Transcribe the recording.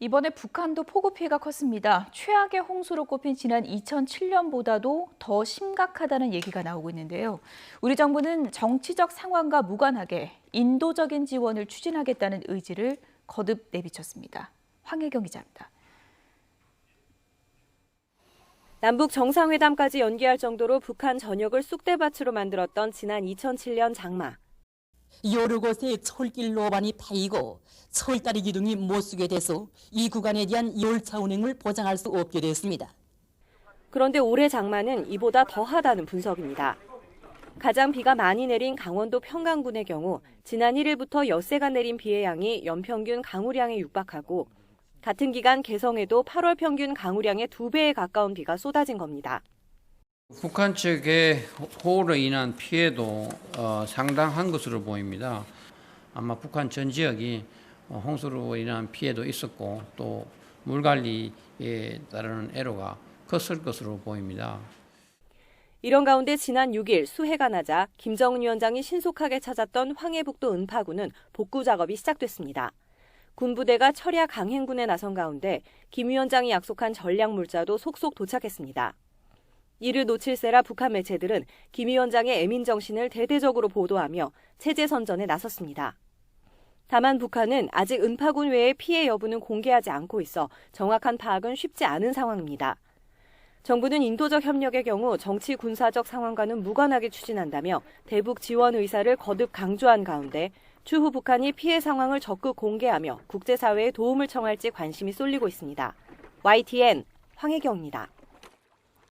이번에 북한도 폭우 피해가 컸습니다. 최악의 홍수로 꼽힌 지난 2007년보다도 더 심각하다는 얘기가 나오고 있는데요. 우리 정부는 정치적 상황과 무관하게 인도적인 지원을 추진하겠다는 의지를 거듭 내비쳤습니다. 황혜경 기자입니다. 남북 정상회담까지 연기할 정도로 북한 전역을 쑥대밭으로 만들었던 지난 2007년 장마. 여러 곳에 철길 노반이 파이고 철다리 기둥이 못 쓰게 돼서 이 구간에 대한 열차 운행을 보장할 수 없게 됐습니다. 그런데 올해 장마는 이보다 더하다는 분석입니다. 가장 비가 많이 내린 강원도 평강군의 경우 지난 1일부터 엿새가 내린 비의 양이 연평균 강우량에 육박하고 같은 기간 개성에도 8월 평균 강우량의 2배에 가까운 비가 쏟아진 겁니다. 북한 측의 호우로 인한 피해도 상당한 것으로 보입니다. 아마 북한 전 지역이 홍수로 인한 피해도 있었고 또 물관리에 따르는 애로가 컸을 것으로 보입니다. 이런 가운데 지난 6일 수해가 나자 김정은 위원장이 신속하게 찾았던 황해북도 은파군은 복구 작업이 시작됐습니다. 군부대가 철야 강행군에 나선 가운데 김 위원장이 약속한 전략 물자도 속속 도착했습니다. 이를 놓칠세라 북한 매체들은 김 위원장의 애민 정신을 대대적으로 보도하며 체제 선전에 나섰습니다. 다만 북한은 아직 은파군 외의 피해 여부는 공개하지 않고 있어 정확한 파악은 쉽지 않은 상황입니다. 정부는 인도적 협력의 경우 정치 군사적 상황과는 무관하게 추진한다며 대북 지원 의사를 거듭 강조한 가운데 추후 북한이 피해 상황을 적극 공개하며 국제사회에 도움을 청할지 관심이 쏠리고 있습니다. YTN 황혜경입니다.